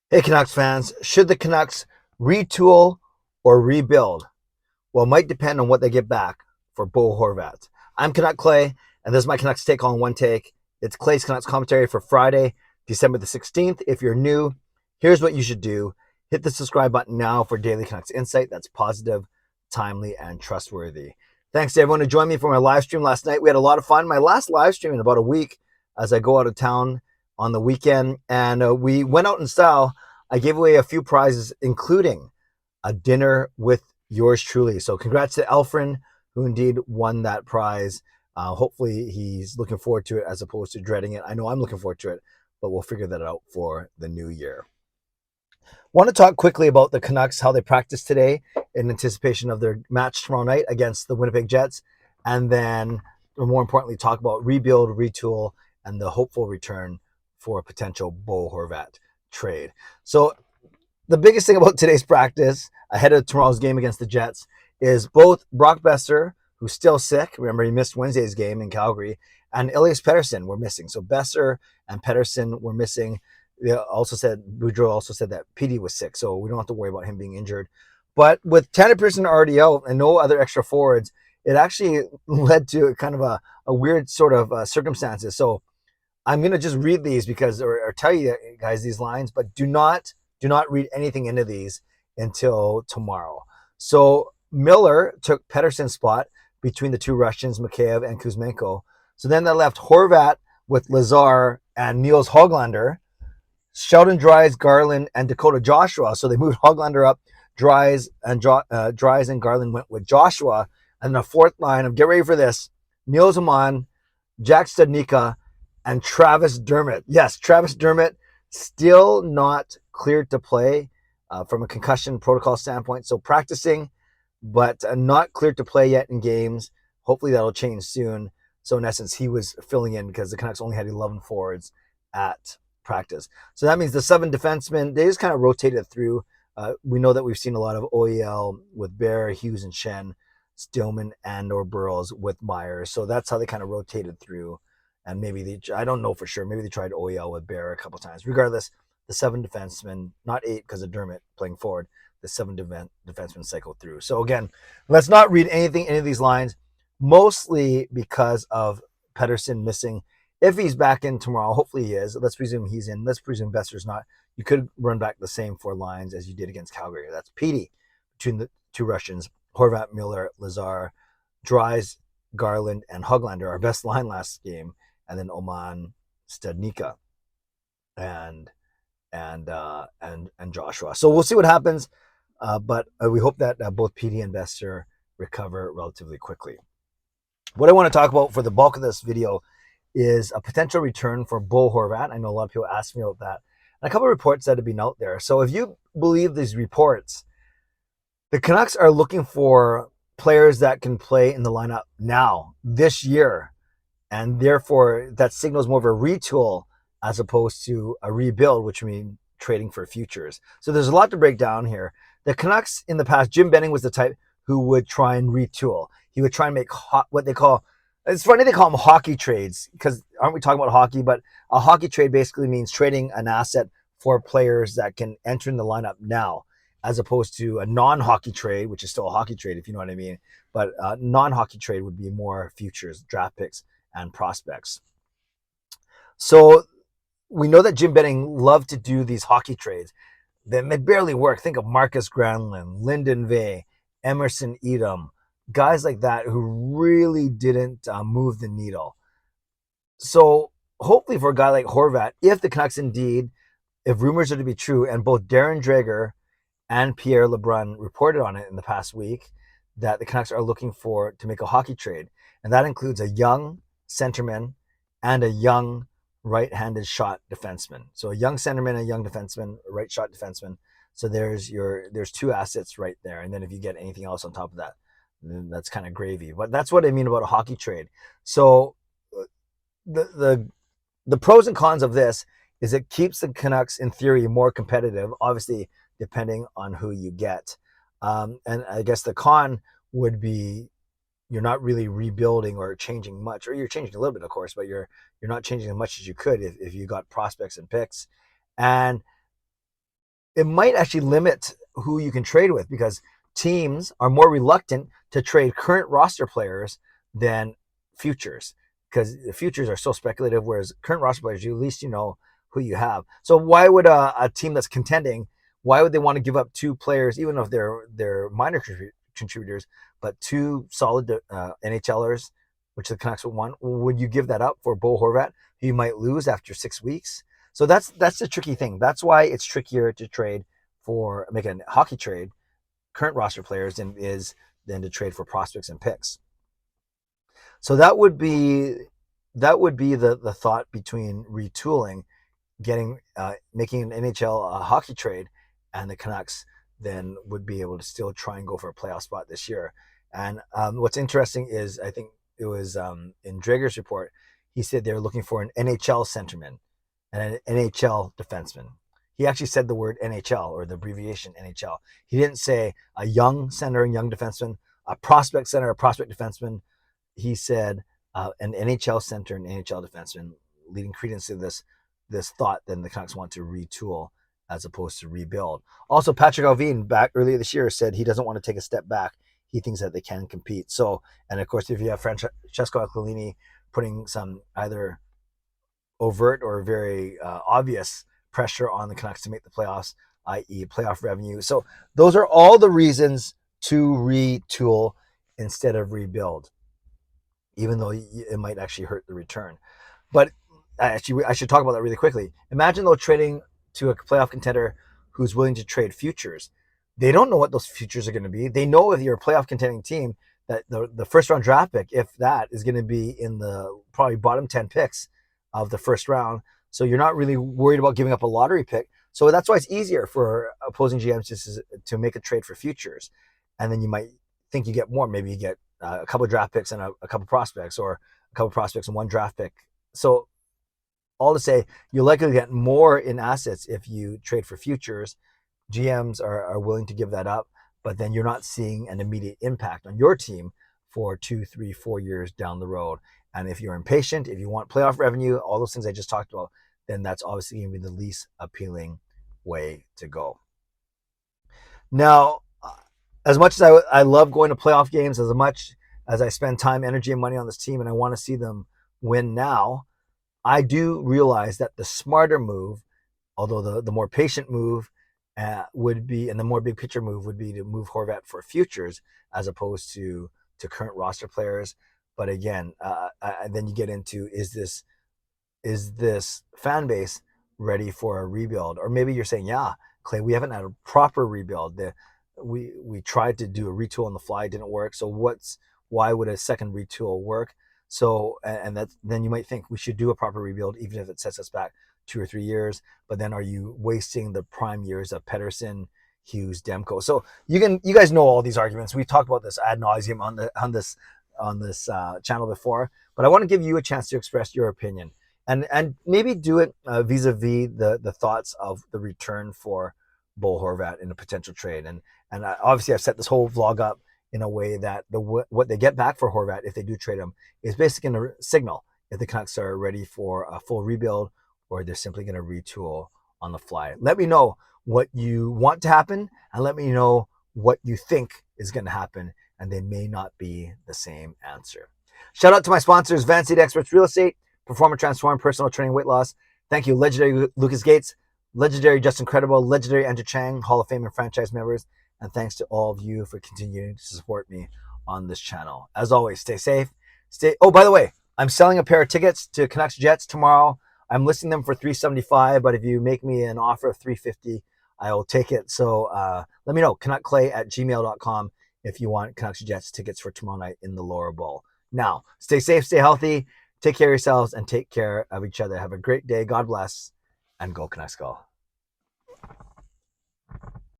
Hey, Canucks fans, should the Canucks retool or rebuild? Well, it might depend on what they get back for Bo Horvat. I'm Canuck Clay, and this is my Canucks take on one take. It's Clay's Canucks commentary for Friday, December the 16th. If you're new, here's what you should do. Hit the subscribe button now for daily Canucks insight that's positive, timely, and trustworthy. Thanks to everyone who joined me for my live stream last night. We had a lot of fun. My last live stream in about a week as I go out of town on the weekend, and we went out in style. I gave away a few prizes, including a dinner with yours truly. So congrats to Elfrin, who indeed won that prize. Hopefully he's looking forward to it as opposed to dreading it. I know I'm looking forward to it, but we'll figure that out for the new year. Want to talk quickly about the Canucks, how they practice today in anticipation of their match tomorrow night against the Winnipeg Jets, and then more importantly, talk about rebuild, retool, and the hopeful return for a potential Bo Horvat trade. So the biggest thing about today's practice ahead of tomorrow's game against the Jets is both Brock Besser, who's still sick. Remember, he missed Wednesday's game in Calgary, and Elias Pettersson were missing. So Besser and Pettersson were missing. Boudreau also said that PD was sick, so we don't have to worry about him being injured. But with Tanner Pearson already out and no other extra forwards, it actually led to kind of a weird sort of circumstances. So I'm going to just read these because, or tell you guys these lines, but do not read anything into these until tomorrow. So Miller took Pettersson's spot between the two Russians, Mikheyev and Kuzmenko. So then that left Horvat with Lazar and Niels Hoglander, Sheldon Dries, Garland, and Dakota Joshua. So they moved Hoglander up. Dries and Garland went with Joshua. And the fourth line of, get ready for this, Niels Aman, Jack Studnicka, and Travis Dermott. Yes, Travis Dermott still not cleared to play from a concussion protocol standpoint. So practicing, but not cleared to play yet in games. Hopefully that'll change soon. So in essence, he was filling in because the Canucks only had 11 forwards at practice. So that means the 7 defensemen, they just kind of rotated through. We know that we've seen a lot of OEL with Bear, Hughes, and Shen, Stillman, and or Burrows with Myers. So that's how they kind of rotated through. And maybe I don't know for sure. Maybe they tried OEL with Bear a couple times. Regardless, the 7 defensemen, not 8 because of Dermott playing forward, the 7 defensemen cycled through. So again, let's not read anything into these lines, mostly because of Pettersson missing. If he's back in tomorrow, hopefully he is. Let's presume he's in. Let's presume Besser's not. You could run back the same 4 lines as you did against Calgary. That's Petey between the two Russians, Horvat, Miller, Lazar, Dries, Garland, and Hoglander, our best line last game, and then Oman, Studnicka, and Joshua. So we'll see what happens, but we hope that both PD and Besser recover relatively quickly. What I want to talk about for the bulk of this video is a potential return for Bo Horvat. I know a lot of people asked me about that. And a couple of reports that have been out there. So if you believe these reports, the Canucks are looking for players that can play in the lineup now, this year. And therefore, that signals more of a retool as opposed to a rebuild, which means trading for futures. So there's a lot to break down here. The Canucks in the past, Jim Benning was the type who would try and retool. He would try and make what they call, it's funny they call them hockey trades, because aren't we talking about hockey? But a hockey trade basically means trading an asset for players that can enter in the lineup now, as opposed to a non-hockey trade, which is still a hockey trade, if you know what I mean. But a non-hockey trade would be more futures, draft picks, and prospects. So we know that Jim Benning loved to do these hockey trades. Then they barely work. Think of Marcus Granlund, Lyndon Vey, Emerson Edom, guys like that who really didn't move the needle. So hopefully for a guy like Horvat, if the Canucks indeed, if rumors are to be true, and both Darren Dreger and Pierre LeBrun reported on it in the past week, that the Canucks are looking for to make a hockey trade. And that includes a young centerman and a young right-handed shot defenseman. So a young centerman, a young defenseman, a right shot defenseman. So there's 2 assets right there. And then if you get anything else on top of that, then that's kind of gravy. But that's what I mean about a hockey trade. So the pros and cons of this is it keeps the Canucks in theory more competitive, obviously depending on who you get. And I guess the con would be you're not really rebuilding or changing much, or you're changing a little bit, of course, but you're not changing as much as you could if you got prospects and picks. And it might actually limit who you can trade with, because teams are more reluctant to trade current roster players than futures, because the futures are so speculative, whereas current roster players, you at least you know who you have. So why would a team that's contending, why would they want to give up two players, even if they're minor contributors, but two solid NHLers, which the Canucks would want? Would you give that up for Bo Horvat, who you might lose after 6 weeks? So that's the tricky thing. That's why it's trickier to trade for, make a hockey trade, current roster players, than to trade for prospects and picks. So that would be the thought between retooling, making an NHL hockey trade, and the Canucks then would be able to still try and go for a playoff spot this year. And what's interesting is, I think it was in Drager's report, he said they're looking for an NHL centerman and an NHL defenseman. He actually said the word NHL, or the abbreviation NHL. He didn't say a young center and young defenseman, a prospect center, a prospect defenseman. He said an NHL center and NHL defenseman, leading credence to this thought that the Canucks want to retool as opposed to rebuild. Also, Patrick Allvin back earlier this year said he doesn't want to take a step back. He thinks that they can compete. So, and of course, if you have Francesco Aquilini putting some either overt or very obvious pressure on the Canucks to make the playoffs, i.e. playoff revenue. So those are all the reasons to retool instead of rebuild, even though it might actually hurt the return. But actually, I should talk about that really quickly. Imagine though trading to a playoff contender who's willing to trade futures. They don't know what those futures are going to be. They know if you're a playoff contending team that the first round draft pick, if that, is going to be in the probably bottom 10 picks of the first round. So you're not really worried about giving up a lottery pick. So that's why it's easier for opposing GMs to make a trade for futures. And then you might think you get more. Maybe you get a couple of draft picks and a couple of prospects, or a couple of prospects and one draft pick. So all to say, you'll likely get more in assets if you trade for futures. GMs are willing to give that up, but then you're not seeing an immediate impact on your team for 2, 3, 4 years down the road. And if you're impatient, if you want playoff revenue, all those things I just talked about, then that's obviously going to be the least appealing way to go. Now, as much as I love going to playoff games, as much as I spend time, energy, and money on this team, and I want to see them win now, I do realize that the smarter move, although the more patient move would be, and the more big picture move would be, to move Horvat for futures as opposed to current roster players. But again, then you get into, is this fan base ready for a rebuild? Or maybe you're saying, yeah, Clay, we haven't had a proper rebuild. We tried to do a retool on the fly, it didn't work. So why would a second retool work? So, and then you might think we should do a proper rebuild, even if it sets us back 2 or 3 years. But then are you wasting the prime years of Pettersson, Hughes, Demko? So you guys know all these arguments. We've talked about this ad nauseum on this channel before, but I want to give you a chance to express your opinion, and maybe do it vis-a-vis the thoughts of the return for Bo Horvat in a potential trade. And obviously I've set this whole vlog up in a way that what they get back for Horvat, if they do trade him, is basically going to signal if the Canucks are ready for a full rebuild, or they're simply going to retool on the fly. Let me know what you want to happen, and let me know what you think is going to happen, and they may not be the same answer. Shout out to my sponsors, Vancity Experts Real Estate, Perform and Transform, Personal Training, Weight Loss. Thank you, legendary Lucas Gates, legendary Justin Credible, legendary Andrew Chang, Hall of Fame and franchise members. And thanks to all of you for continuing to support me on this channel. As always, stay safe. Oh, by the way, I'm selling a pair of tickets to Canucks Jets tomorrow. I'm listing them for $375, but if you make me an offer of $350, I will take it. So let me know, canuckclay@gmail.com, if you want Canucks Jets tickets for tomorrow night in the Laurel Bowl. Now, stay safe, stay healthy, take care of yourselves, and take care of each other. Have a great day. God bless, and go Canucks go.